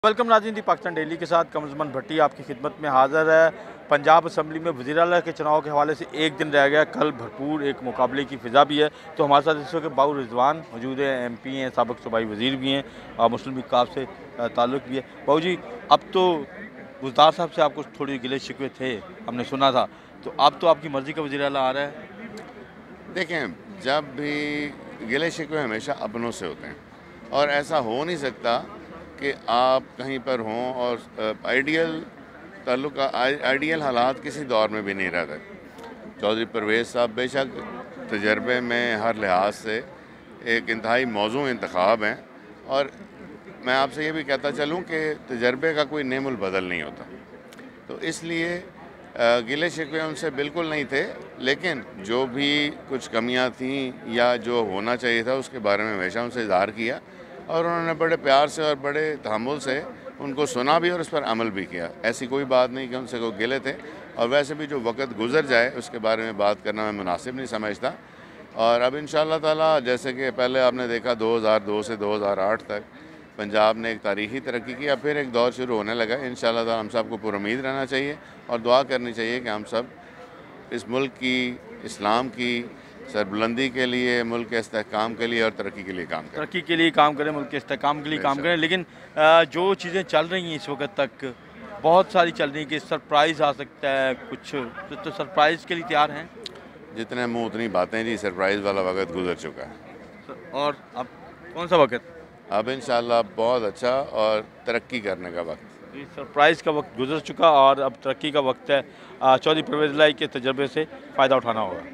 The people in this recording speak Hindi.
वेलकम नाज़रीन, दी पाकिस्तान डेली के साथ कमरज़मान भट्टी आपकी खिदमत में हाज़िर है। पंजाब असम्बली में वज़ीर आला के चुनाव के हवाले से एक दिन रह गया, कल भरपूर एक मुकाबले की फ़िज़ा भी है। तो हमारे साथ इस वक्त बाऊ रिजवान मौजूद है, MP हैं, साबिक़ सूबाई वज़ीर भी हैं और मुस्लिम लीग काफ से ताल्लुक़ भी है। बाऊ जी, अब तो गुलजार साहब से आपको थोड़ी गिले शिकवे थे, हमने सुना था, तो अब तो आपकी मर्ज़ी का वज़ीर आला आ रहा है। देखें, जब भी गिले शिकवे हमेशा अपनों से होते हैं और ऐसा हो नहीं सकता कि आप कहीं पर हों और आइडियल हालात किसी दौर में भी नहीं रहते। चौधरी परवेज़ साहब बेशक तजर्बे में हर लिहाज से एक इंतहाई मौजू इंतखाब हैं और मैं आपसे ये भी कहता चलूँ कि तजर्बे का कोई नेमुल बदल नहीं होता। तो इसलिए गिले शिकवे उनसे बिल्कुल नहीं थे, लेकिन जो भी कुछ कमियां थीं या जो होना चाहिए था उसके बारे में हमेशा उनसे इज़हार किया और उन्होंने बड़े प्यार से और बड़े तहम्मुल से उनको सुना भी और उस पर अमल भी किया। ऐसी कोई बात नहीं कि उनसे कोई गिले थे और वैसे भी जो वक्त गुजर जाए उसके बारे में बात करना मैं मुनासिब नहीं समझता। और अब इंशाअल्लाह ताला, जैसे कि पहले आपने देखा 2002 से 2008 तक पंजाब ने एक तारीख़ी तरक्की की, अब फिर एक दौर शुरू होने लगा। इंशाअल्लाह ताला हम सब को पुरुमीद रहना चाहिए और दुआ करनी चाहिए कि हम सब इस मुल्क की, इस्लाम की सरबुलंदी के लिए, मुल्क के इस्तेहकाम के लिए और तरक्की के लिए काम करें। तरक्की के लिए काम करें, मुल्क के इस्तेहकाम के लिए काम करें। लेकिन जो चीज़ें चल रही हैं इस वक्त तक, बहुत सारी चल रही हैं कि सरप्राइज़ आ सकता है कुछ, तो सरप्राइज़ के लिए तैयार हैं? जितने मुँह उतनी बातें जी, सरप्राइज़ वाला वक्त गुजर चुका है। और अब कौन सा वक्त? अब इंशाअल्लाह बहुत अच्छा और तरक्की करने का वक्त। सरप्राइज़ का वक्त गुजर चुका और अब तरक्की का वक्त है। चौधरी परवेज़ लाई के तजर्बे से फ़ायदा उठाना होगा।